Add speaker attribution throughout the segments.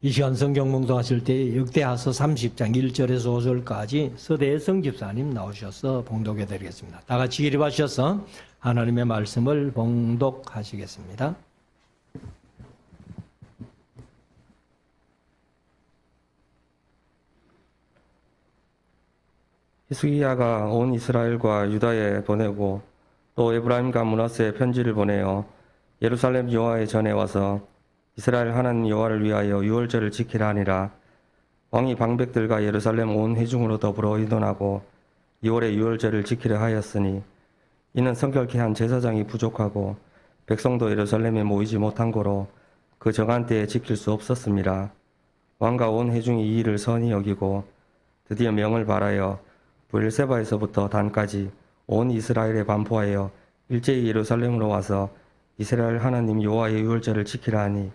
Speaker 1: 이 시간 성경 몽송하실 때 역대하서 30장 1절에서 5절까지 서대성 집사님 나오셔서 봉독해 드리겠습니다. 다 같이 기립하셔서 하나님의 말씀을 봉독하시겠습니다.
Speaker 2: 히스기야가 온 이스라엘과 유다에 보내고 또 에브라임과 므낫세에 편지를 보내어 예루살렘 여호와의 전에 와서 이스라엘 하나님 여호와를 위하여 유월절을 지키라 하니라. 왕이 방백들과 예루살렘 온 회중으로 더불어 의논하고 2월에 유월절을 지키려 하였으니 이는 성결케 한 제사장이 부족하고 백성도 예루살렘에 모이지 못한 고로 그 정한 때에 지킬 수 없었습니다. 왕과 온 회중이 이 일을 선히 여기고 드디어 명을 발하여 브엘세바에서부터 단까지 온 이스라엘에 반포하여 일제히 예루살렘으로 와서 이스라엘 하나님 여호와의 유월절을 지키라 하니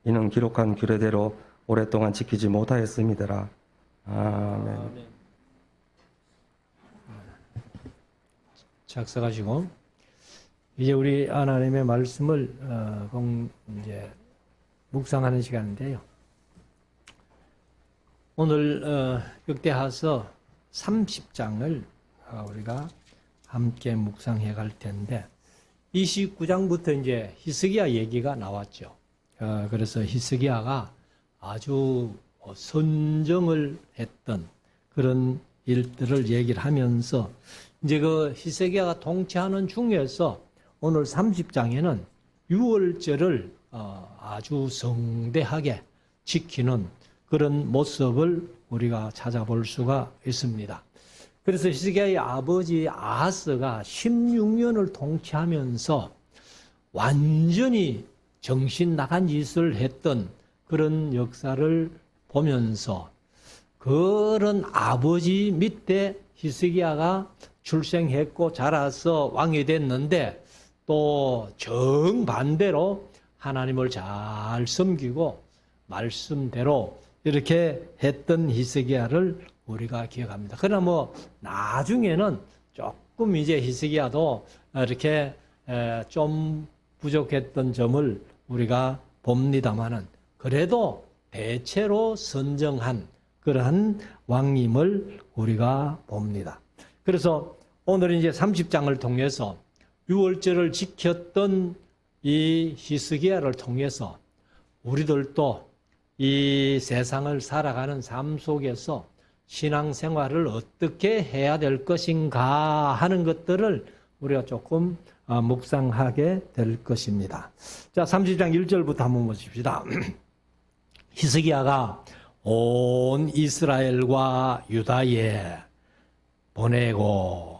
Speaker 2: 이는 기록한 규례대로 오랫동안 지키지 못하였음이더라. 아멘.
Speaker 1: 작성하시고 이제 우리 하나님의 말씀을 이제 묵상하는 시간인데요. 오늘 역대하서 30장을 우리가 함께 묵상해 갈 텐데 29장부터 이제 히스기야 얘기가 나왔죠. 그래서 히스기야가 아주 선정을 했던 그런 일들을 얘기를 하면서 이제 그 히스기야가 통치하는 중에서 오늘 30장에는 유월절을 아주 성대하게 지키는 그런 모습을 우리가 찾아볼 수가 있습니다. 그래서 히스기야의 아버지 아하스가 16년을 통치하면서 완전히 정신 나간 짓을 했던 그런 역사를 보면서 그런 아버지 밑에 히스기야가 출생했고 자라서 왕이 됐는데 또 정반대로 하나님을 잘 섬기고 말씀대로 이렇게 했던 히스기야를 우리가 기억합니다. 그러나 뭐 나중에는 조금 이제 히스기야도 이렇게 좀 부족했던 점을 우리가 봅니다만은 그래도 대체로 선정한 그러한 왕임을 우리가 봅니다. 그래서 오늘 이제 30장을 통해서 유월절을 지켰던 이 히스기야를 통해서 우리들도 이 세상을 살아가는 삶 속에서 신앙생활을 어떻게 해야 될 것인가 하는 것들을 우리가 조금 묵상하게 될 것입니다. 자, 30장 1절부터 한번 보십시다. 히스기야가 온 이스라엘과 유다에 보내고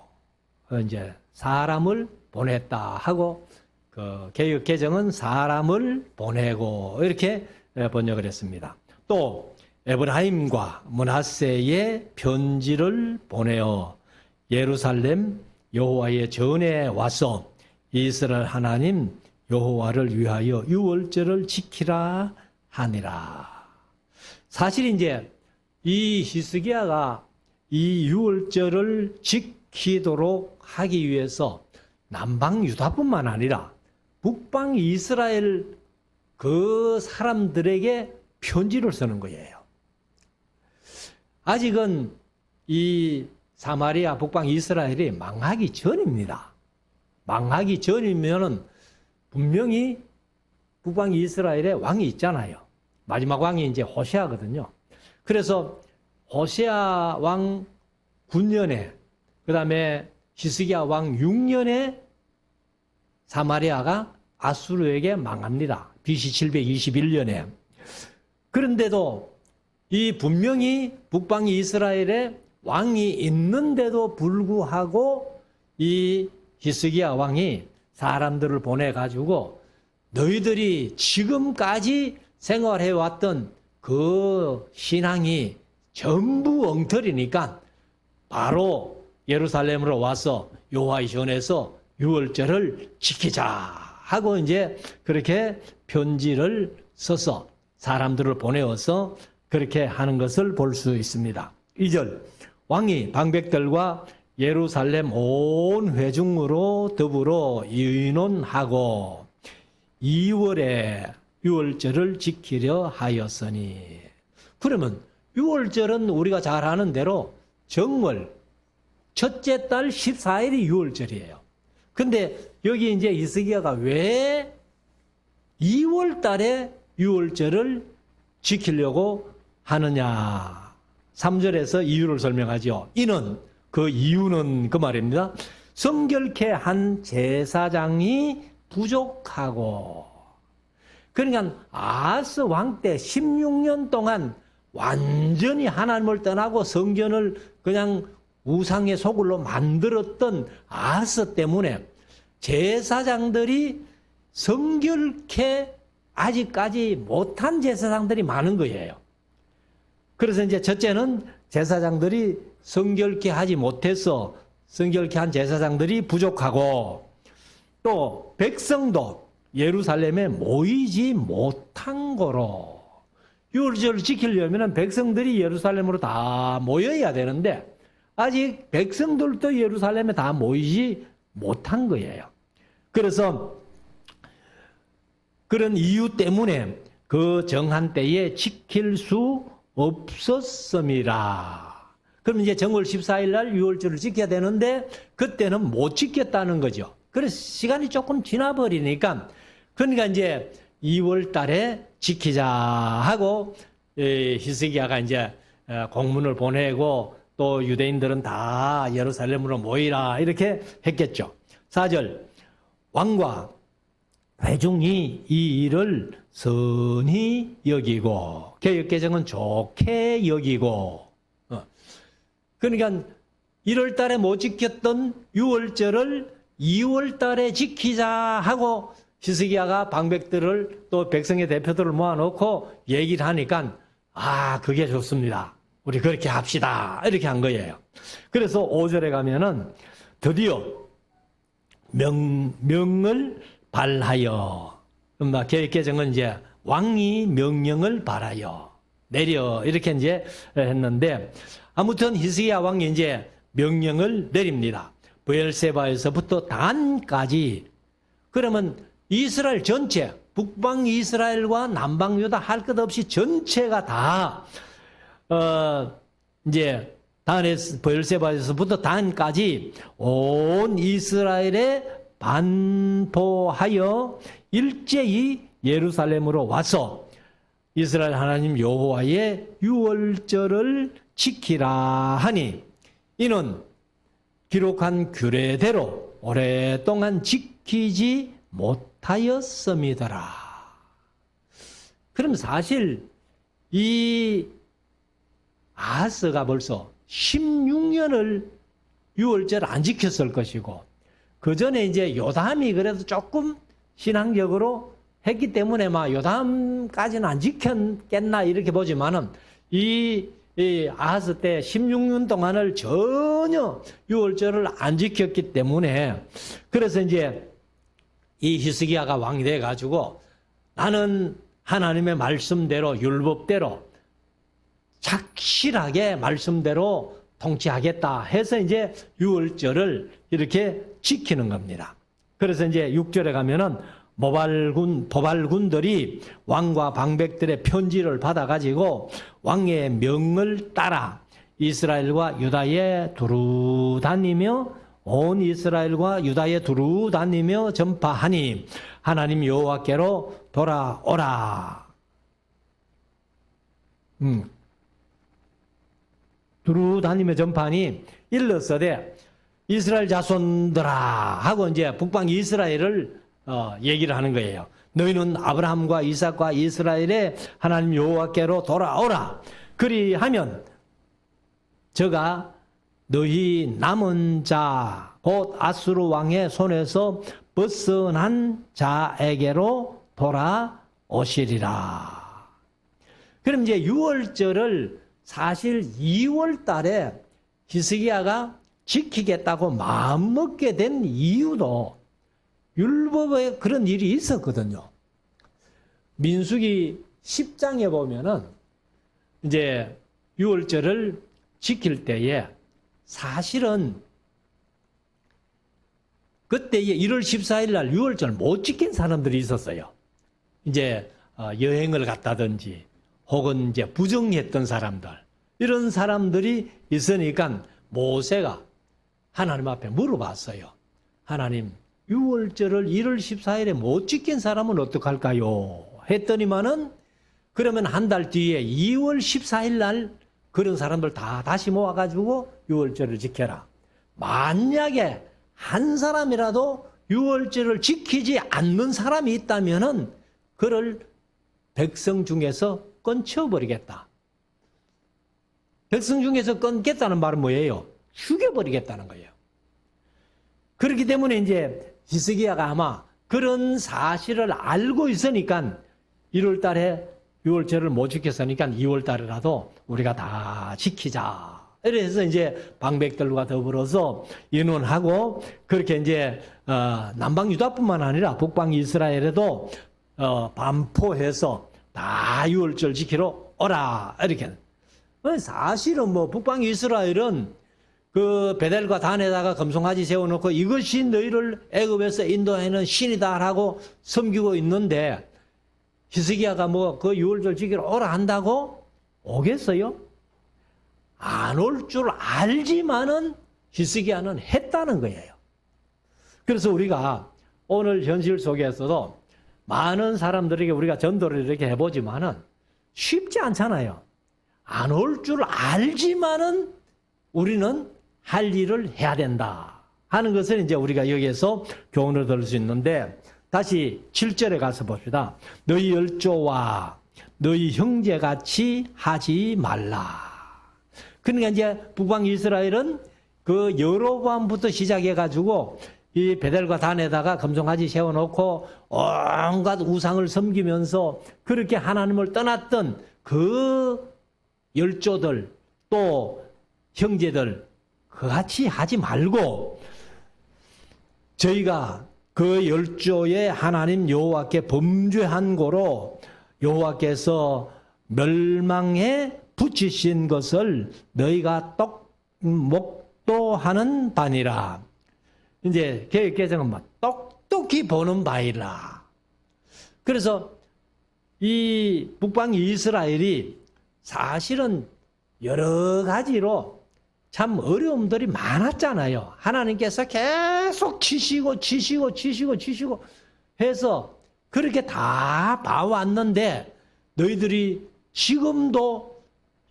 Speaker 1: 이제 사람을 보냈다 하고 그 개역 개정은 사람을 보내고 이렇게 번역을 했습니다. 또 에브라임과 므낫세에 편지를 보내어 예루살렘 여호와의 전에 와서 이스라엘 하나님 여호와를 위하여 유월절을 지키라 하니라. 사실 이제 이 히스기야가 이 유월절을 지키도록 하기 위해서 남방 유다뿐만 아니라 북방 이스라엘 그 사람들에게 편지를 쓰는 거예요. 아직은 이 사마리아 북방 이스라엘이 망하기 전입니다. 망하기 전이면은 분명히 북방 이스라엘에 왕이 있잖아요. 마지막 왕이 이제 호세아거든요. 그래서 호세아 왕 9년에 그 다음에 히스기야 왕 6년에 사마리아가 아수르에게 망합니다. BC 721년에. 그런데도 이 분명히 북방 이스라엘에 왕이 있는데도 불구하고 이 히스기야 왕이 사람들을 보내가지고 너희들이 지금까지 생활해왔던 그 신앙이 전부 엉터리니까 바로 예루살렘으로 와서 여호와의 전에서 유월절을 지키자 하고 이제 그렇게 편지를 써서 사람들을 보내어서 그렇게 하는 것을 볼 수 있습니다. 2절 왕이 방백들과 예루살렘 온 회중으로 더불어 의논하고 2월에 유월절을 지키려 하였으니. 그러면 유월절은 우리가 잘 아는 대로 정월 첫째 달 14일이 유월절이에요. 근데 여기 이제 히스기야가 왜 2월 달에 유월절을 지키려고 하느냐. 3절에서 이유를 설명하죠. 그 이유는 그 말입니다. 성결케 한 제사장이 부족하고. 그러니까 아하스 왕 때 16년 동안 완전히 하나님을 떠나고 성전을 그냥 우상의 소굴로 만들었던 아하스 때문에 제사장들이 성결케 아직까지 못한 제사장들이 많은 거예요. 그래서 이제 첫째는 제사장들이 성결케 하지 못해서 성결케 한 제사장들이 부족하고, 또 백성도 예루살렘에 모이지 못한 거로. 유월절을 지키려면 백성들이 예루살렘으로 다 모여야 되는데 아직 백성들도 예루살렘에 다 모이지 못한 거예요. 그래서 그런 이유 때문에 그 정한 때에 지킬 수 없었음이라. 그럼 이제 정월 14일 날 유월절을 지켜야 되는데 그때는 못 지켰다는 거죠. 그래서 시간이 조금 지나버리니까, 그러니까 이제 2월 달에 지키자 하고 히스기야가 이제 공문을 보내고 또 유대인들은 다 예루살렘으로 모이라 이렇게 했겠죠. 4절, 왕과 회중이 이 일을 선히 여기고, 개역개정은 좋게 여기고, 그러니까 1월 달에 못 지켰던 유월절을 2월 달에 지키자 하고 히스기야가 방백들을 또 백성의 대표들을 모아놓고 얘기를 하니까 그게 좋습니다. 우리 그렇게 합시다. 이렇게 한 거예요. 그래서 5절에 가면은 드디어 명을 발하여, 계획개정은 이제 왕이 명령을 발하여 내려 이렇게 이제 했는데, 아무튼 히스기야 왕이 이제 명령을 내립니다. 브엘세바에서부터 단까지. 그러면 이스라엘 전체, 북방 이스라엘과 남방 유다 할 것 없이 전체가 다 이제 브엘세바에서부터 단까지 온 이스라엘에 반포하여 일제히 예루살렘으로 와서 이스라엘 하나님 여호와의 유월절을 지키라 하니, 이는 기록한 규례대로 오랫동안 지키지 못하였음이더라. 그럼 사실 이 아하스가 벌써 16년을 유월절 안 지켰을 것이고, 그 전에 이제 요담이 그래도 조금 신앙적으로 했기 때문에 요담까지는 안 지켰겠나 이렇게 보지만은 이 아하스 때 16년 동안을 전혀 유월절을 안 지켰기 때문에, 그래서 이제 이 히스기야가 왕이 돼 가지고 나는 하나님의 말씀대로 율법대로 착실하게 말씀대로 통치하겠다 해서 이제 유월절을 이렇게 지키는 겁니다. 그래서 이제 6절에 가면은 도발군들이 왕과 방백들의 편지를 받아가지고 왕의 명을 따라 이스라엘과 유다에 두루 다니며 온 이스라엘과 유다에 두루 다니며 전파하니 하나님 여호와께로 돌아오라. 두루 다니며 전파하니 일러서되 이스라엘 자손들아 하고 이제 북방 이스라엘을 얘기를 하는 거예요. 너희는 아브라함과 이삭과 이스라엘의 하나님 여호와께로 돌아오라. 그리하면 저가 너희 남은 자 곧 아수르 왕의 손에서 벗어난 자에게로 돌아오시리라. 그럼 이제 유월절을 사실 2월 달에 히스기야가 지키겠다고 마음먹게 된 이유도 율법에 그런 일이 있었거든요. 민수기 10장에 보면은 이제 유월절을 지킬 때에 사실은 그때에 1월 14일 날 유월절 못 지킨 사람들이 있었어요. 이제 여행을 갔다든지 혹은 이제 부정했던 사람들, 이런 사람들이 있으니까 모세가 하나님 앞에 물어봤어요. 하나님, 유월절을 1월 14일에 못 지킨 사람은 어떡할까요? 했더니만은 그러면 한 달 뒤에 2월 14일 날 그런 사람들 다 다시 모아가지고 유월절을 지켜라. 만약에 한 사람이라도 유월절을 지키지 않는 사람이 있다면은 그를 백성 중에서 끊쳐버리겠다. 백성 중에서 끊겠다는 말은 뭐예요? 죽여버리겠다는 거예요. 그렇기 때문에 이제 히스기야가 아마 그런 사실을 알고 있으니까 1월 달에 6월절을 못 지켰으니까 2월 달이라도 우리가 다 지키자. 그래서 이제 방백들과 더불어서 의논하고 그렇게 이제 남방 유다뿐만 아니라 북방 이스라엘에도 반포해서 다 6월절 지키러 오라. 이렇게. 사실은 뭐 북방 이스라엘은 그 베델과 단에다가 금송아지 세워놓고 이것이 너희를 애굽에서 인도하는 신이다라고 섬기고 있는데 히스기야가 뭐 그 유월절 지키러 오라 한다고 오겠어요? 안 올 줄 알지만은 히스기야는 했다는 거예요. 그래서 우리가 오늘 현실 속에서도 많은 사람들에게 우리가 전도를 이렇게 해보지만은 쉽지 않잖아요. 안 올 줄 알지만은 우리는 할 일을 해야 된다 하는 것을 이제 우리가 여기에서 교훈을 들을 수 있는데 다시 7절에 가서 봅시다. 너희 열조와 너희 형제같이 하지 말라. 그러니까 이제 북방 이스라엘은 그 여로보암부터 시작해가지고 이 베델과 단에다가 금송아지 세워놓고 온갖 우상을 섬기면서 그렇게 하나님을 떠났던 그 열조들 또 형제들 그같이 하지 말고 저희가 그 열조의 하나님 여호와께 범죄한 고로 여호와께서 멸망에 붙이신 것을 너희가 목도하는 바니라. 이제 개역 개정은 뭐 똑똑히 보는 바이라. 그래서 이 북방 이스라엘이 사실은 여러 가지로 참 어려움들이 많았잖아요. 하나님께서 계속 치시고 해서 그렇게 다 봐왔는데 너희들이 지금도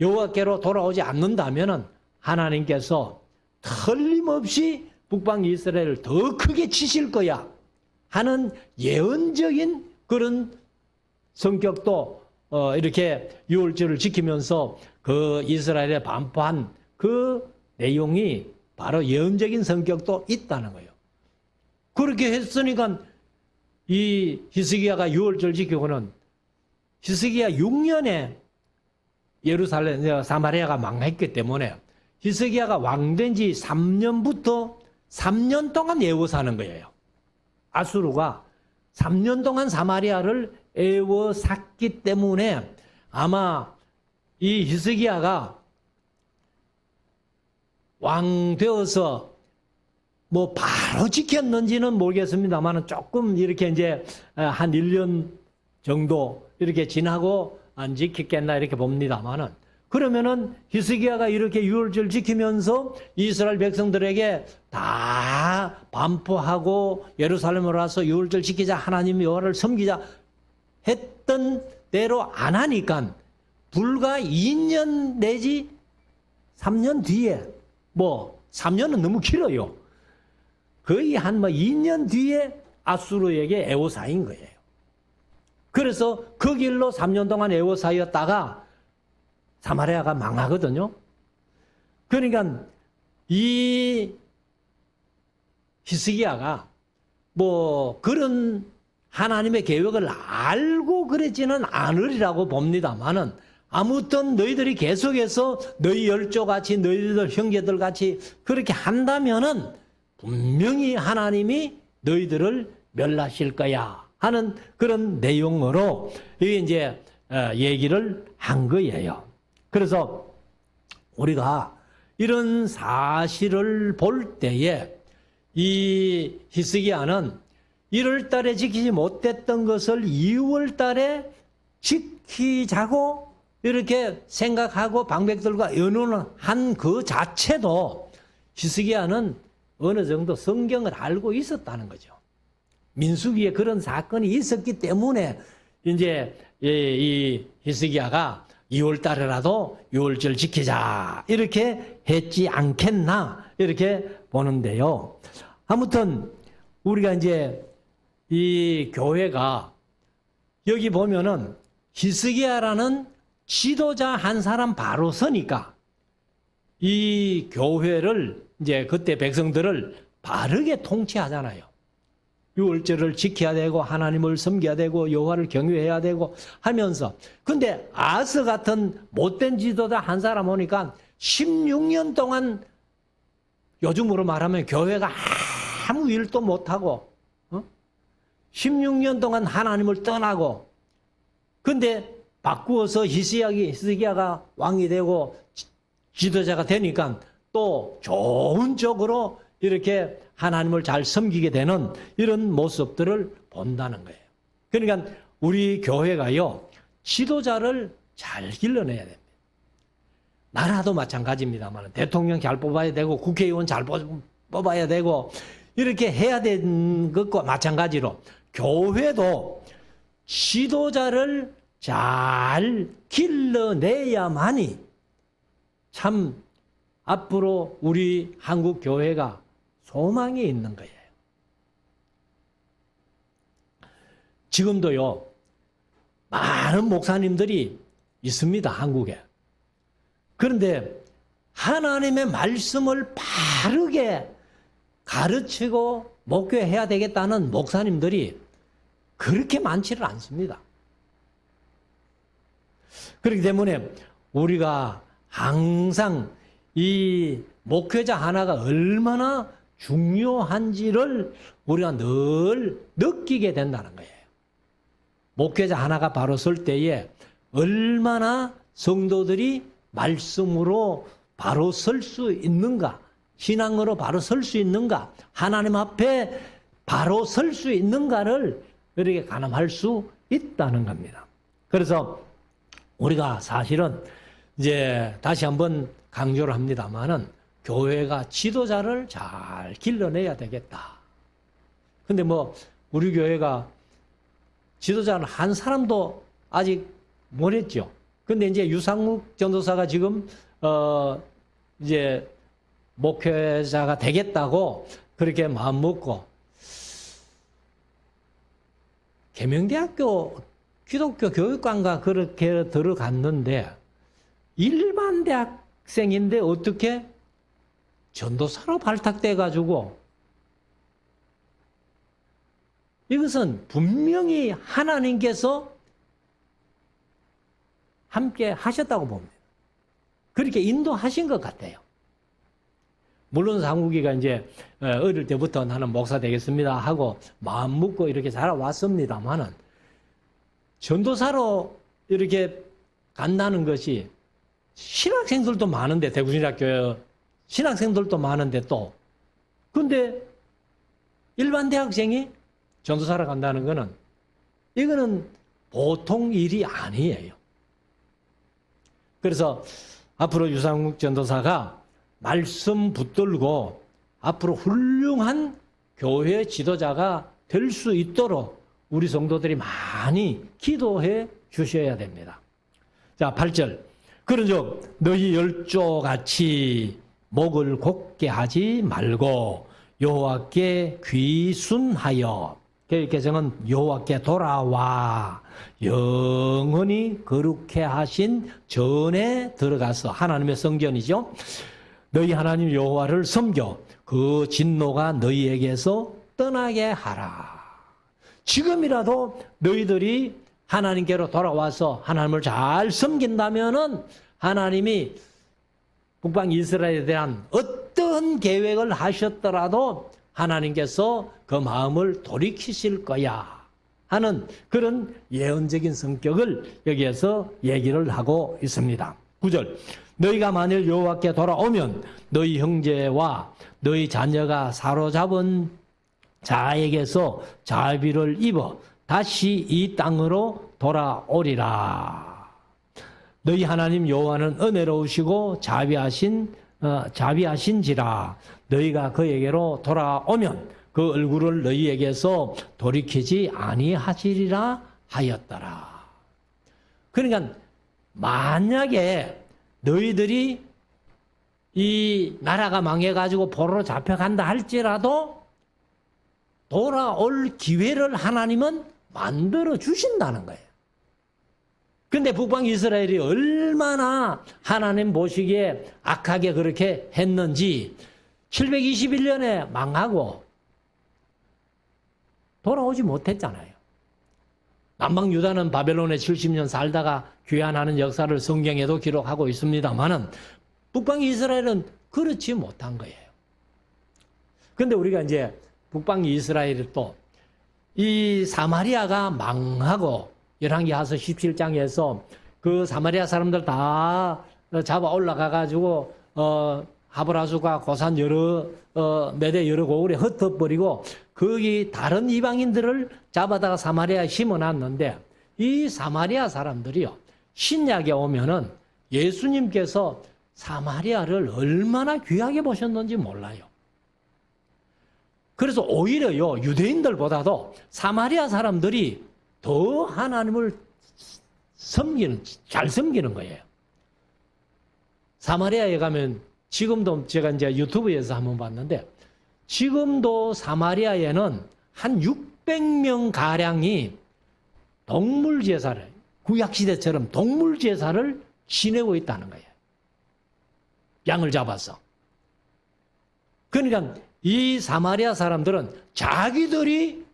Speaker 1: 여호와께로 돌아오지 않는다면은 하나님께서 틀림없이 북방 이스라엘을 더 크게 치실 거야 하는 예언적인 그런 성격도 이렇게 유월절을 지키면서 그 이스라엘에 반포한 그 내용이 바로 예언적인 성격도 있다는 거예요. 그렇게 했으니까 이 히스기야가 유월절 지키고는 히스기야 6년에 예루살렘 사마리아가 망했기 때문에 히스기야가 왕된 지 3년부터 3년 동안 애워사는 거예요. 아수르가 3년 동안 사마리아를 애워쌌기 때문에 아마 이 히스기야가 왕 되어서 뭐 바로 지켰는지는 모르겠습니다만 조금 이렇게 이제 한 1년 정도 이렇게 지나고 안 지켰겠나 이렇게 봅니다만은 그러면은 히스기야가 이렇게 유월절 지키면서 이스라엘 백성들에게 다 반포하고 예루살렘으로 와서 유월절 지키자 하나님 여호와를 섬기자 했던 대로 안 하니까 불과 2년 내지 3년 뒤에 뭐 3년은 너무 길어요. 거의 한 2년 뒤에 아수르에게 애워사인 거예요. 그래서 그 길로 3년 동안 애워사였다가 사마리아가 망하거든요. 그러니까 이 히스기야가 뭐 그런 하나님의 계획을 알고 그러지는 않으리라고 봅니다만은 아무튼 너희들이 계속해서 너희 열조같이 너희들 형제들같이 그렇게 한다면은 분명히 하나님이 너희들을 멸하실 거야 하는 그런 내용으로 이게 이제 얘기를 한 거예요. 그래서 우리가 이런 사실을 볼 때에 이 히스기야는 1월 달에 지키지 못했던 것을 2월 달에 지키자고 이렇게 생각하고 방백들과 의논한 그 자체도 히스기야는 어느 정도 성경을 알고 있었다는 거죠. 민수기에 그런 사건이 있었기 때문에 이제 이 히스기야가 2월 달에라도 유월절 지키자 이렇게 했지 않겠나 이렇게 보는데요. 아무튼 우리가 이제 이 교회가 여기 보면은 히스기야라는 지도자 한 사람 바로 서니까 이 교회를 이제 그때 백성들을 바르게 통치하잖아요. 유월절을 지켜야 되고 하나님을 섬겨야 되고 여호와를 경외해야 되고 하면서 근데 아스 같은 못된 지도자 한 사람 오니까 16년 동안 요즘으로 말하면 교회가 아무 일도 못하고 16년 동안 하나님을 떠나고 근데 바꾸어서 히스기야가 왕이 되고 지도자가 되니까 또 좋은 쪽으로 이렇게 하나님을 잘 섬기게 되는 이런 모습들을 본다는 거예요. 그러니까 우리 교회가요, 지도자를 잘 길러내야 됩니다. 나라도 마찬가지입니다만 대통령 잘 뽑아야 되고 국회의원 잘 뽑아야 되고 이렇게 해야 되는 것과 마찬가지로 교회도 지도자를 잘 길러내야만이 참 앞으로 우리 한국 교회가 소망이 있는 거예요. 지금도요, 많은 목사님들이 있습니다, 한국에. 그런데 하나님의 말씀을 바르게 가르치고 목회해야 되겠다는 목사님들이 그렇게 많지를 않습니다. 그렇기 때문에 우리가 항상 이 목회자 하나가 얼마나 중요한지를 우리가 늘 느끼게 된다는 거예요. 목회자 하나가 바로 설 때에 얼마나 성도들이 말씀으로 바로 설 수 있는가, 신앙으로 바로 설 수 있는가, 하나님 앞에 바로 설 수 있는가를 이렇게 가늠할 수 있다는 겁니다. 그래서 우리가 사실은 이제 다시 한번 강조를 합니다만은 교회가 지도자를 잘 길러내야 되겠다. 근데 뭐 우리 교회가 지도자는 한 사람도 아직 못 했죠. 근데 이제 유상욱 전도사가 지금 이제 목회자가 되겠다고 그렇게 마음 먹고 계명대학교 기독교 교육관과 그렇게 들어갔는데 일반 대학생인데 어떻게 전도사로 발탁돼 가지고 이것은 분명히 하나님께서 함께 하셨다고 봅니다. 그렇게 인도하신 것 같아요. 물론 상욱이가 이제 어릴 때부터 나는 목사 되겠습니다 하고 마음 먹고 이렇게 자라왔습니다만은 전도사로 이렇게 간다는 것이 신학생들도 많은데 대구신학교 신학생들도 많은데 또 근데 일반 대학생이 전도사로 간다는 거는 이거는 보통 일이 아니에요. 그래서 앞으로 유상욱 전도사가 말씀 붙들고 앞으로 훌륭한 교회 지도자가 될 수 있도록 우리 성도들이 많이 기도해 주셔야 됩니다. 자, 8절. 그런즉 너희 열조같이 목을 곧게 하지 말고 여호와께 귀순하여 개정은 여호와께 돌아와 영원히 거룩해 하신 전에 들어가서 하나님의 성전이죠. 너희 하나님 여호와를 섬겨 그 진노가 너희에게서 떠나게 하라. 지금이라도 너희들이 하나님께로 돌아와서 하나님을 잘 섬긴다면은 하나님이 북방 이스라엘에 대한 어떤 계획을 하셨더라도 하나님께서 그 마음을 돌이키실 거야 하는 그런 예언적인 성격을 여기에서 얘기를 하고 있습니다. 9절. 너희가 만일 여호와께 돌아오면 너희 형제와 너희 자녀가 사로잡은 자에게서 자비를 입어 다시 이 땅으로 돌아오리라. 너희 하나님 여호와는 은혜로우시고 자비하신지라. 너희가 그에게로 돌아오면 그 얼굴을 너희에게서 돌이키지 아니하시리라 하였더라. 그러니까 만약에 너희들이 이 나라가 망해가지고 포로로 잡혀간다 할지라도 돌아올 기회를 하나님은 만들어 주신다는 거예요. 근데 북방 이스라엘이 얼마나 하나님 보시기에 악하게 그렇게 했는지 721년에 망하고 돌아오지 못했잖아요. 남방 유다는 바벨론에 70년 살다가 귀환하는 역사를 성경에도 기록하고 있습니다만은 북방 이스라엘은 그렇지 못한 거예요. 근데 우리가 이제 북방 이스라엘이 또 이 사마리아가 망하고 열왕기하서 17장에서 그 사마리아 사람들 다 잡아 올라가가지고 하브라수가 고산 메대 여러 고을에 흩어버리고 거기 다른 이방인들을 잡아다가 사마리아에 심어놨는데 이 사마리아 사람들이요 신약에 오면은 예수님께서 사마리아를 얼마나 귀하게 보셨는지 몰라요. 그래서 오히려요 유대인들보다도 사마리아 사람들이 더 하나님을 잘 섬기는 거예요. 사마리아에 가면 지금도 제가 이제 유튜브에서 한번 봤는데 지금도 사마리아에는 한 600명 가량이 동물 제사를 구약시대처럼 동물 제사를 지내고 있다는 거예요. 양을 잡아서. 그러니까 이 사마리아 사람들은 자기들이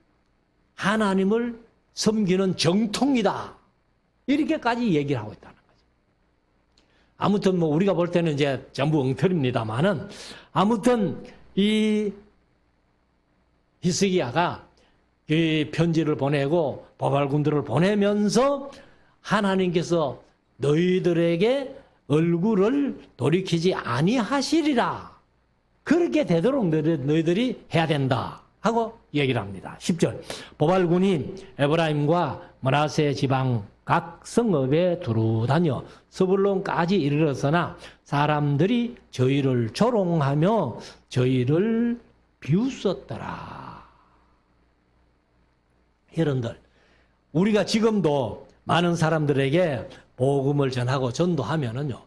Speaker 1: 하나님을 섬기는 정통이다. 이렇게까지 얘기를 하고 있다는 거죠. 아무튼 뭐 우리가 볼 때는 이제 전부 엉터리입니다만은 아무튼 이 히스기야가 이 편지를 보내고 보발군들을 보내면서 하나님께서 너희들에게 얼굴을 돌이키지 아니하시리라. 그렇게 되도록 너희들이 해야 된다 하고 얘기를 합니다. 10절 보발군이 에브라임과 므낫세 지방 각 성읍에 두루 다녀 스불론까지 이르렀으나 사람들이 저희를 조롱하며 저희를 비웃었더라. 여러분들 우리가 지금도 많은 사람들에게 복음을 전하고 전도하면은요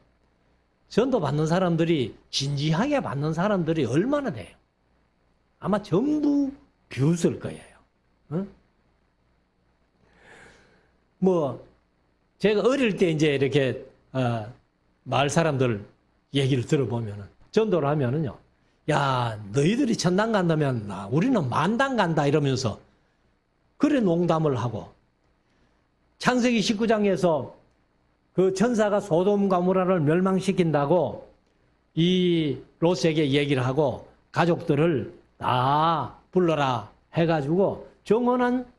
Speaker 1: 전도 받는 사람들이 진지하게 받는 사람들이 얼마나 돼요? 아마 전부 비웃을 거예요. 응? 뭐 제가 어릴 때 이제 이렇게 마을 사람들 얘기를 들어보면은 전도를 하면은요, 야 너희들이 천당 간다면 우리는 만당 간다 이러면서 그래 농담을 하고 창세기 19장에서 그 천사가 소돔 가모라를 멸망시킨다고 이 롯에게 얘기를 하고 가족들을 다 불러라 해가지고 정언한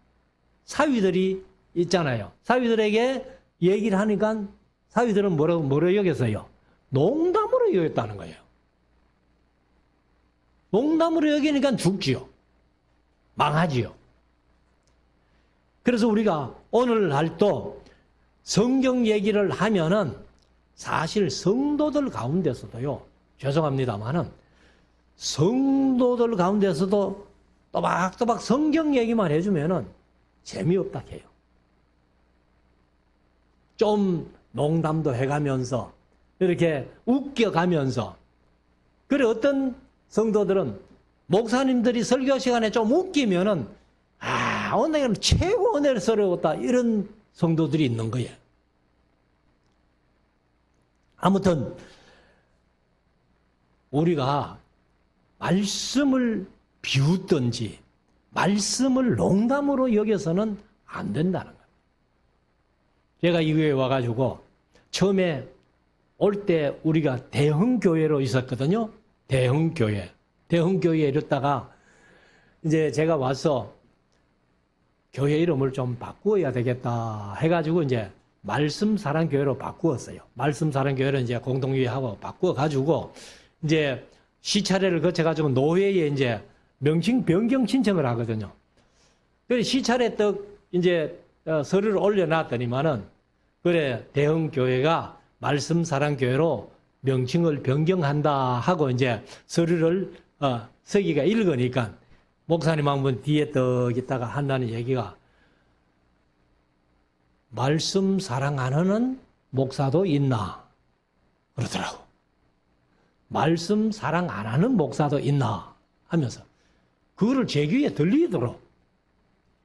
Speaker 1: 사위들이 있잖아요. 사위들에게 얘기를 하니까 사위들은 뭐로 여겼어요? 농담으로 여겼다는 거예요. 농담으로 여기니까 죽지요. 망하지요. 그래서 우리가 오늘날도 성경 얘기를 하면은 사실 성도들 가운데서도요, 죄송합니다만은 성도들 가운데서도 또박또박 성경 얘기만 해주면은 재미없다 해요. 좀 농담도 해가면서 이렇게 웃겨가면서 그래 어떤 성도들은 목사님들이 설교 시간에 좀 웃기면은 오늘 최고 은혜스러웠다 이런 성도들이 있는 거예요. 아무튼 우리가 말씀을 비웃든지 말씀을 농담으로 여겨서는 안 된다는 거예요. 제가 이 교회에 와가지고 처음에 올 때 우리가 대흥교회로 있었거든요. 대흥교회에 이랬다가 이제 제가 와서 교회 이름을 좀 바꾸어야 되겠다 해가지고 이제 말씀사랑교회로 바꾸었어요. 말씀사랑교회를 이제 공동회의하고 바꾸어가지고 이제 시차례를 거쳐가지고 노회에 이제 명칭 변경 신청을 하거든요. 그래서 시차례 딱 이제 서류를 올려놨더니만은 그래 대형 교회가 말씀 사랑 교회로 명칭을 변경한다 하고 이제 서류를 서기가 읽으니까 목사님 한 분 뒤에 떡 있다가 한다는 얘기가 말씀 사랑 안 하는 목사도 있나 그러더라고. 말씀 사랑 안 하는 목사도 있나 하면서 그거를 제 귀에 들리도록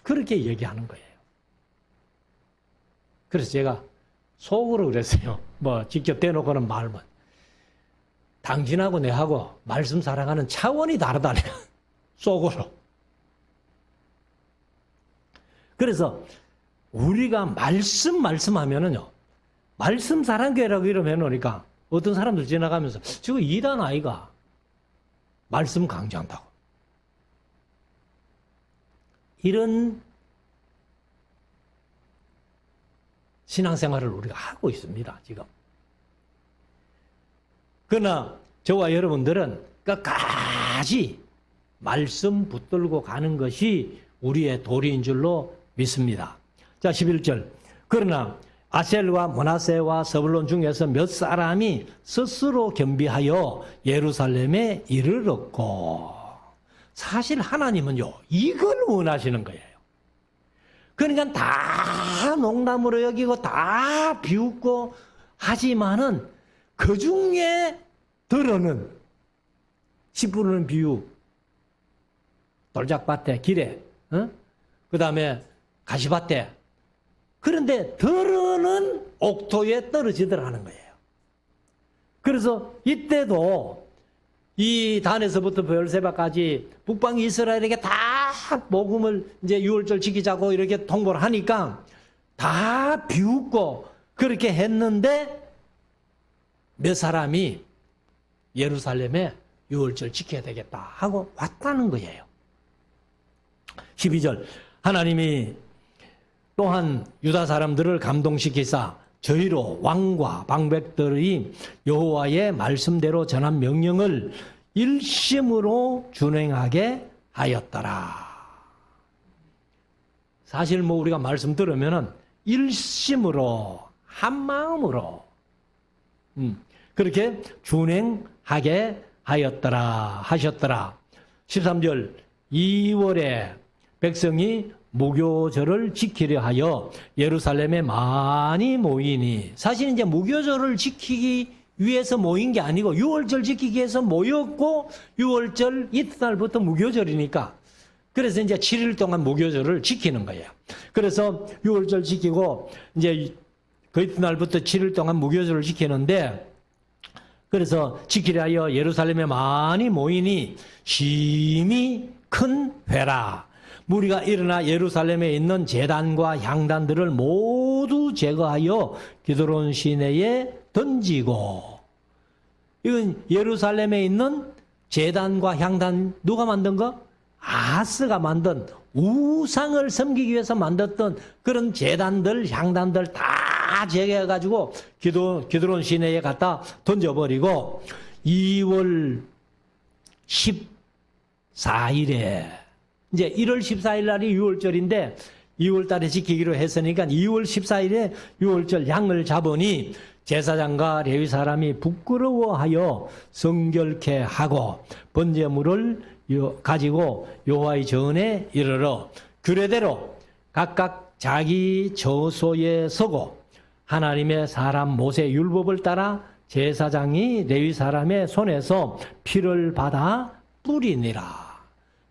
Speaker 1: 그렇게 얘기하는 거예요. 그래서 제가 속으로 그랬어요. 뭐 직접 대놓고는 말만. 당신하고 내하고 말씀 사랑하는 차원이 다르다네. 속으로. 그래서 우리가 말씀하면은요. 말씀 사랑교회라고 이름 해놓으니까 어떤 사람들 지나가면서 저거 이단 아이가 말씀 강조한다고. 이런 신앙생활을 우리가 하고 있습니다, 지금. 그러나 저와 여러분들은 끝까지 말씀 붙들고 가는 것이 우리의 도리인 줄로 믿습니다. 자, 11절. 그러나 아셀과 므낫세와 스불론 중에서 몇 사람이 스스로 겸비하여 예루살렘에 이르렀고, 사실 하나님은요, 이걸 원하시는 거예요. 그러니까 다 농담으로 여기고 다 비웃고 하지만은 그 중에 들어는 10%는 비유, 돌짝밭에, 길에, 그 다음에 가시밭에. 그런데 들어는 옥토에 떨어지더라는 거예요. 그래서 이때도 이 단에서부터 베엘세바까지 북방 이스라엘에게 다 복음을 이제 유월절 지키자고 이렇게 통보를 하니까 다 비웃고 그렇게 했는데 몇 사람이 예루살렘에 유월절 지켜야 되겠다 하고 왔다는 거예요. 12절. 하나님이 또한 유다 사람들을 감동시키사 저희로 왕과 방백들이 여호와의 말씀대로 전한 명령을 일심으로 준행하게 하였더라. 사실 뭐 우리가 말씀 들으면은 일심으로 한 마음으로 그렇게 준행하게 하셨더라. 13절. 2월에 백성이 무교절을 지키려 하여 예루살렘에 많이 모이니, 사실 이제 무교절을 지키기 위해서 모인 게 아니고 유월절 지키기 위해서 모였고 유월절 이튿날부터 무교절이니까 그래서 이제 7일 동안 무교절을 지키는 거예요. 그래서 유월절 지키고 이제 그 이튿날부터 7일 동안 무교절을 지키는데, 그래서 지키려 하여 예루살렘에 많이 모이니 심히 큰 회라. 무리가 일어나 예루살렘에 있는 제단과 향단들을 모두 제거하여 기드론 시내에 던지고. 이건 예루살렘에 있는 제단과 향단 누가 만든 거? 아하스가 만든, 우상을 섬기기 위해서 만들었던 그런 제단들, 향단들 다 제거해가지고 기드론 시내에 갖다 던져버리고 2월 14일에 이제 1월 14일 날이 6월절인데 2월 달에 지키기로 했으니까 2월 14일에 6월절 양을 잡으니 제사장과 레위 사람이 부끄러워하여 성결케 하고 번제물을 가지고 여호와의 전에 이르러 규례대로 각각 자기 저소에 서고 하나님의 사람 모세 율법을 따라 제사장이 레위 사람의 손에서 피를 받아 뿌리니라.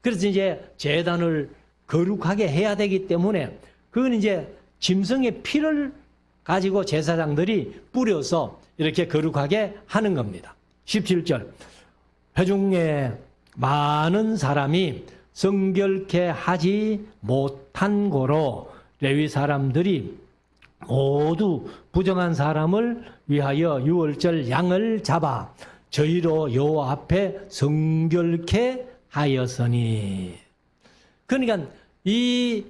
Speaker 1: 그래서 이제 제단을 거룩하게 해야 되기 때문에 그건 이제 짐승의 피를 가지고 제사장들이 뿌려서 이렇게 거룩하게 하는 겁니다. 17절. 회중에 많은 사람이 성결케 하지 못한 고로 레위 사람들이 모두 부정한 사람을 위하여 유월절 양을 잡아 저희로 여호와 앞에 성결케 하였으니. 그러니까 이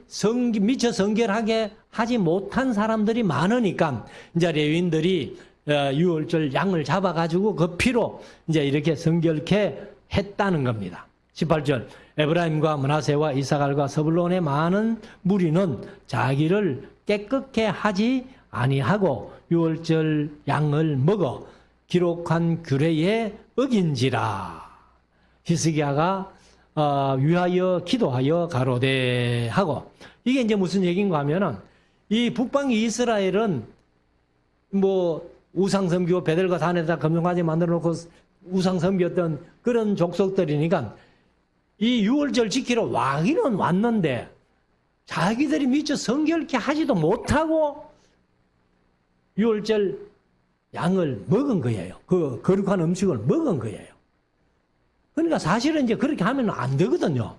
Speaker 1: 미처 성결하게 하지 못한 사람들이 많으니까 이제 레위인들이 유월절 양을 잡아가지고 그 피로 이제 이렇게 성결케 했다는 겁니다. 18절. 에브라임과 므낫세와 이사갈과 서불론의 많은 무리는 자기를 깨끗게 하지 아니하고 유월절 양을 먹어 기록한 규례에 어긴지라. 히스기야가 위하여 기도하여 가로되 하고, 이게 이제 무슨 얘기인가 하면은 이 북방 이스라엘은 뭐 우상 섬기고 베델과 산에다 금송아지 만들어 놓고 우상 섬겼던 그런 족속들이니까 이 유월절 지키러 와기는 왔는데 자기들이 미처 성결케 하지도 못하고 유월절 양을 먹은 거예요. 그 거룩한 음식을 먹은 거예요. 그러니까 사실은 이제 그렇게 하면 안 되거든요.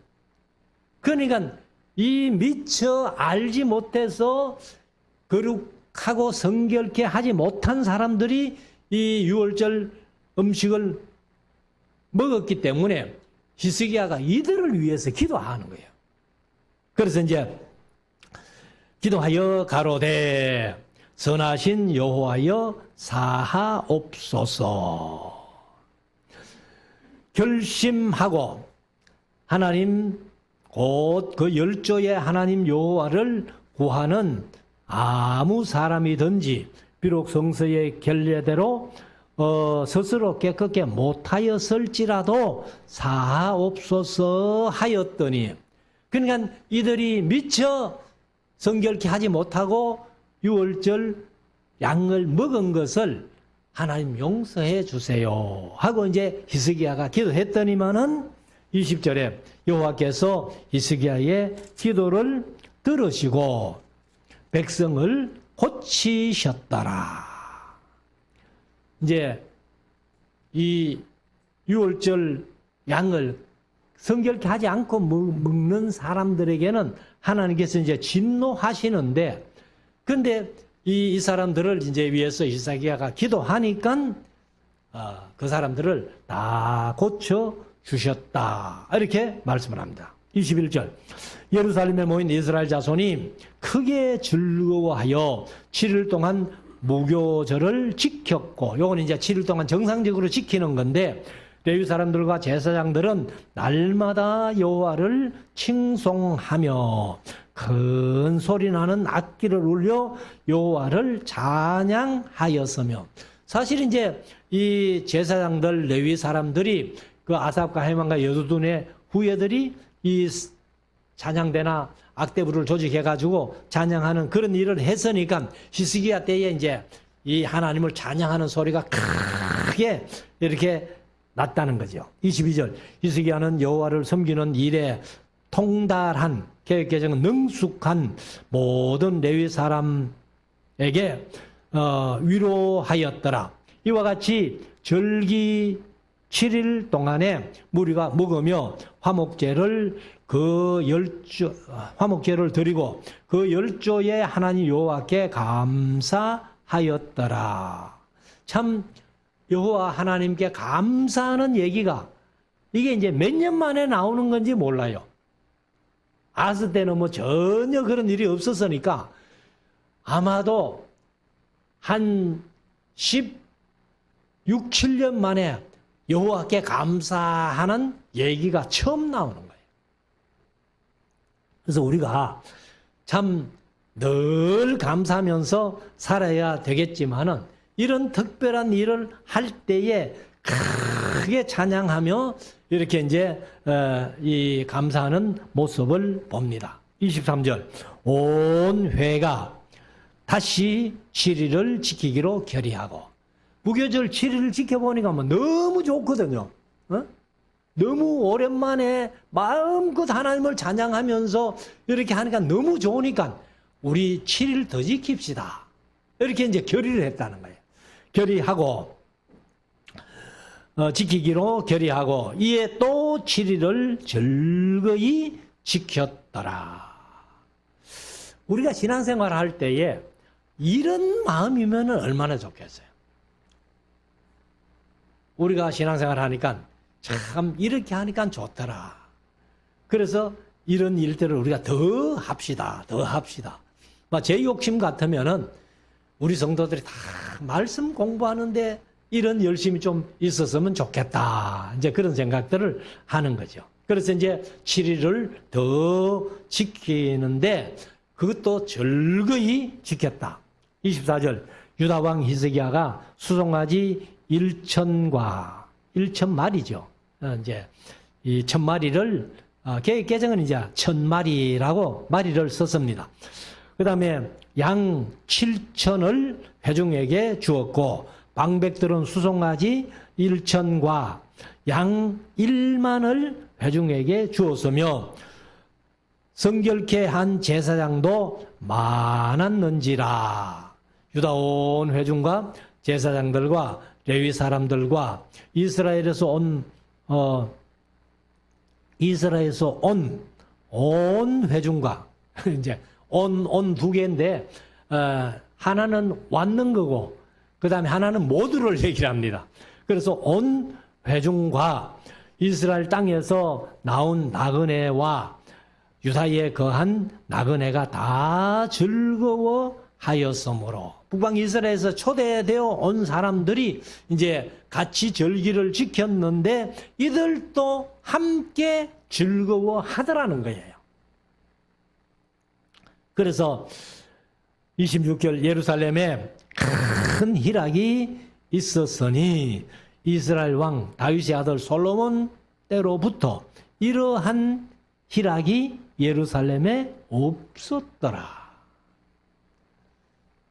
Speaker 1: 그러니까 이 미처 알지 못해서 거룩하고 성결케 하지 못한 사람들이 이 유월절 음식을 먹었기 때문에 히스기야가 이들을 위해서 기도하는 거예요. 그래서 이제 기도하여 가로되 선하신 여호와여 사하옵소서. 결심하고 하나님 곧 그 열조의 하나님 여호와를 구하는 아무 사람이든지 비록 성서의 결례대로 스스로 깨끗게 못하였을지라도 사하옵소서 하였더니, 그러니까 이들이 미처 성결케 하지 못하고 유월절 양을 먹은 것을 하나님 용서해 주세요 하고 이제 히스기야가 기도했더니만은 20절에 여호와께서 히스기야의 기도를 들으시고 백성을 고치셨더라. 이제 이 유월절 양을 성결케 하지 않고 먹는 사람들에게는 하나님께서 이제 진노하시는데, 근데 이 사람들을 이제 위해서 히스기야가 기도하니까 그 사람들을 다 고쳐 주셨다. 이렇게 말씀을 합니다. 21절. 예루살렘에 모인 이스라엘 자손이 크게 즐거워하여 7일 동안 무교절을 지켰고, 요건 이제 7일 동안 정상적으로 지키는 건데, 레위 사람들과 제사장들은 날마다 여호와를 칭송하며 큰 소리 나는 악기를 울려 여호와를 찬양하였으며, 사실 이제 이 제사장들 레위 사람들이 그 아삽과 헤만과 여두둔의 후예들이 이 찬양대나 악대부를 조직해가지고 찬양하는 그런 일을 했으니까 히스기야 때에 이제 이 하나님을 찬양하는 소리가 크게 이렇게 났다는 거죠. 22절. 히스기야는 여호와를 섬기는 일에 통달한 계획개정은 능숙한 모든 레위 사람에게 위로하였더라. 이와 같이 절기 7일 동안에 무리가 먹으며 화목제를 드리고 그 열조의 하나님 여호와께 감사하였더라. 참 여호와 하나님께 감사하는 얘기가 이게 이제 몇 년 만에 나오는 건지 몰라요. 아스 때는 뭐 전혀 그런 일이 없었으니까 아마도 한 16, 7년 만에 여호와께 감사하는 얘기가 처음 나오는 거예요. 그래서 우리가 참 늘 감사하면서 살아야 되겠지만은 이런 특별한 일을 할 때에 크게 찬양하며 이렇게 이제 이 감사하는 모습을 봅니다. 23절. 온 회가 다시 7일을 지키기로 결의하고, 무교절 7일을 지켜보니까 뭐 너무 좋거든요. 너무 오랜만에 마음껏 하나님을 찬양하면서 이렇게 하니까 너무 좋으니까 우리 7일 더 지킵시다. 이렇게 이제 결의를 했다는 거예요. 결의하고 지키기로 결의하고 이에 또 7일을 즐거이 지켰더라. 우리가 신앙생활을 할 때에 이런 마음이면 얼마나 좋겠어요. 우리가 신앙생활을 하니까 참 이렇게 하니까 좋더라. 그래서 이런 일들을 우리가 더 합시다. 제 욕심 같으면은 우리 성도들이 다 말씀 공부하는데 이런 열심이 좀 있었으면 좋겠다. 이제 그런 생각들을 하는 거죠. 그래서 이제 7일을 더 지키는데 그것도 절거히 지켰다. 24절 유다왕 히스기야가 수송아지 1,000마리죠. 이제 이 1,000마리를 개정은 이제 1,000마리라고 마리를 썼습니다. 그 다음에 양 7,000을 회중에게 주었고 방백들은 수송아지 1,000과 양 1만을 회중에게 주었으며 성결케 한 제사장도 많았는지라. 유다 온 회중과 제사장들과 레위 사람들과 이스라엘에서 온 회중과 이제 온 두 개인데 하나는 왔는 거고 그 다음에 하나는 모두를 얘기를 합니다. 그래서 온 회중과 이스라엘 땅에서 나온 나그네와 유다에 거한 나그네가 다 즐거워하였으므로 북방 이스라엘에서 초대되어 온 사람들이 이제 같이 절기를 지켰는데 이들도 함께 즐거워하더라는 거예요. 그래서 26절 예루살렘에 큰 희락이 있었으니 이스라엘 왕 다윗의 아들 솔로몬 때로부터 이러한 희락이 예루살렘에 없었더라.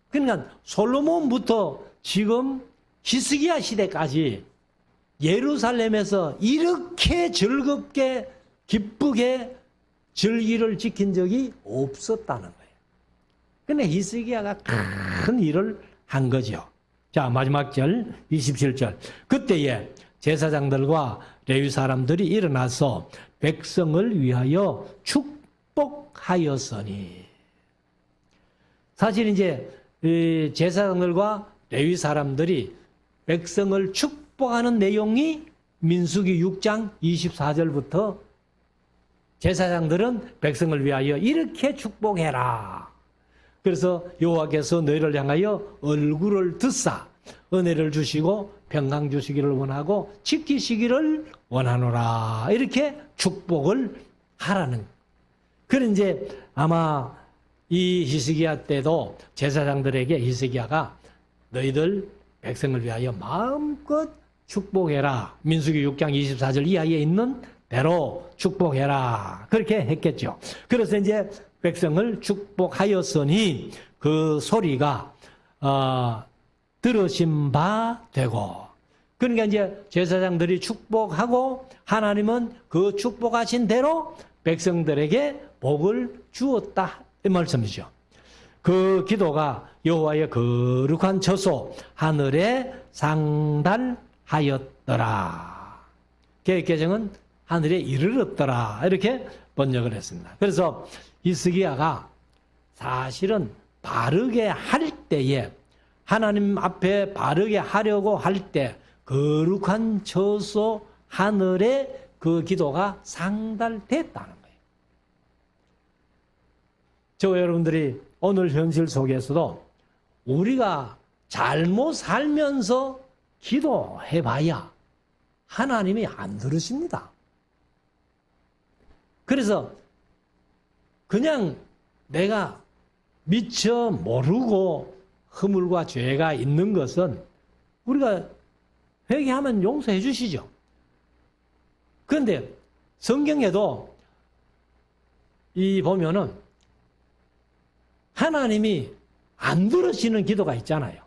Speaker 1: 그러니까 솔로몬부터 지금 히스기야 시대까지 예루살렘에서 이렇게 즐겁게 기쁘게 절기를 지킨 적이 없었다는 거예요. 근데 히스기야가 큰 일을 한 거죠. 자, 마지막 절 27절. 그때에 제사장들과 레위 사람들이 일어나서 백성을 위하여 축복하였으니. 사실 이제 제사장들과 레위 사람들이 백성을 축복하는 내용이 민수기 6장 24절부터 제사장들은 백성을 위하여 이렇게 축복해라. 그래서 여호와께서 너희를 향하여 얼굴을 드사 은혜를 주시고 평강 주시기를 원하고 지키시기를 원하노라. 이렇게 축복을 하라는. 그런 이제 아마 이 히스기야 때도 제사장들에게 히스기야가 너희들 백성을 위하여 마음껏 축복해라. 민수기 6장 24절 이하에 있는 대로 축복해라. 그렇게 했겠죠. 그래서 이제 백성을 축복하였으니 그 소리가 들으신 바 되고, 그러니까 이제 제사장들이 축복하고 하나님은 그 축복하신 대로 백성들에게 복을 주었다 이 말씀이죠. 그 기도가 여호와의 거룩한 처소 하늘에 상달하였더라. 개역개정은 하늘에 이르렀더라 이렇게 번역을 했습니다. 그래서 히스기야가 사실은 바르게 할 때에 하나님 앞에 바르게 하려고 할 때 거룩한 처소 하늘에 그 기도가 상달됐다는 거예요. 저 여러분들이 오늘 현실 속에서도 우리가 잘못 살면서 기도해봐야 하나님이 안 들으십니다. 그래서 그냥 내가 미처 모르고 허물과 죄가 있는 것은 우리가 회개하면 용서해 주시죠. 그런데 성경에도 이 보면은 하나님이 안 들으시는 기도가 있잖아요.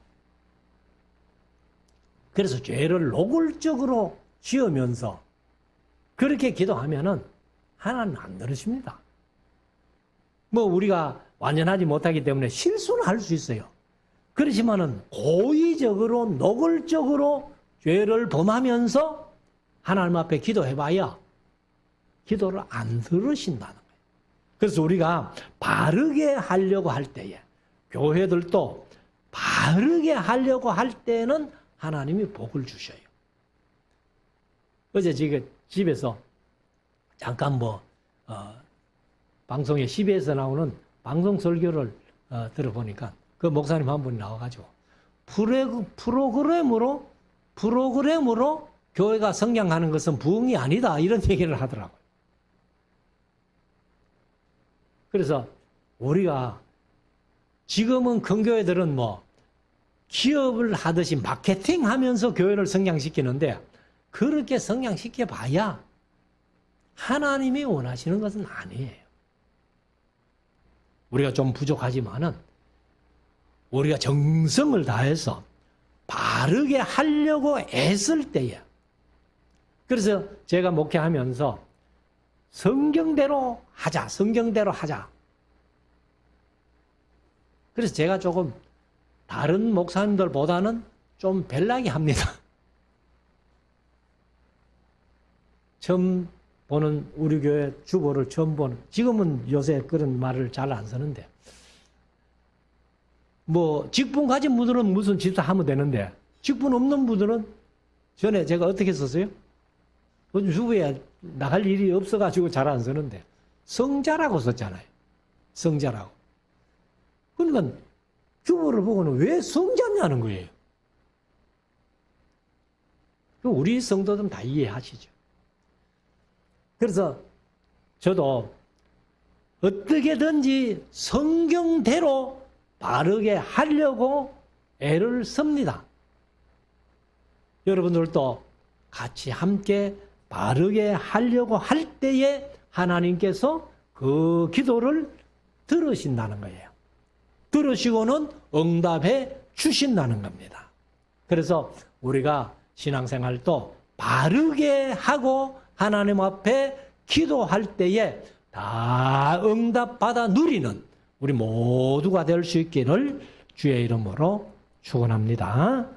Speaker 1: 그래서 죄를 노골적으로 지으면서 그렇게 기도하면은 하나님은 안 들으십니다. 뭐 우리가 완전하지 못하기 때문에 실수는 할 수 있어요. 그렇지만은 고의적으로 노골적으로 죄를 범하면서 하나님 앞에 기도해봐야 기도를 안 들으신다는 거예요. 그래서 우리가 바르게 하려고 할 때에 교회들도 바르게 하려고 할 때는 하나님이 복을 주셔요. 어제 지금 집에서 잠깐 방송에 CBS에서 나오는 방송 설교를 들어보니까 그 목사님 한 분이 나와가지고 프로그램으로 교회가 성장하는 것은 부흥이 아니다 이런 얘기를 하더라고요. 그래서 우리가 지금은 큰 교회들은 뭐 기업을 하듯이 마케팅 하면서 교회를 성장시키는데 그렇게 성장시켜 봐야 하나님이 원하시는 것은 아니에요. 우리가 좀 부족하지만은 우리가 정성을 다해서 바르게 하려고 애쓸 때에, 그래서 제가 목회하면서 성경대로 하자, 성경대로 하자. 그래서 제가 조금 다른 목사님들보다는 좀 별나게 합니다. 처음 보는 우리 교회 주보를 처음 보는, 지금은 요새 그런 말을 잘 안 쓰는데, 뭐 직분 가진 분들은 무슨 집사 하면 되는데 직분 없는 분들은, 전에 제가 어떻게 썼어요? 요즘 주부에 나갈 일이 없어가지고 잘 안 쓰는데 성자라고 썼잖아요. 성자라고. 그러니까 주부를 보고는 왜 성자냐는 거예요. 우리 성도들은 다 이해하시죠. 그래서 저도 어떻게든지 성경대로 바르게 하려고 애를 씁니다. 여러분들도 같이 함께 바르게 하려고 할 때에 하나님께서 그 기도를 들으신다는 거예요. 들으시고는 응답해 주신다는 겁니다. 그래서 우리가 신앙생활도 바르게 하고 하나님 앞에 기도할 때에 다 응답받아 누리는 우리 모두가 될 수 있기를 주의 이름으로 축원합니다.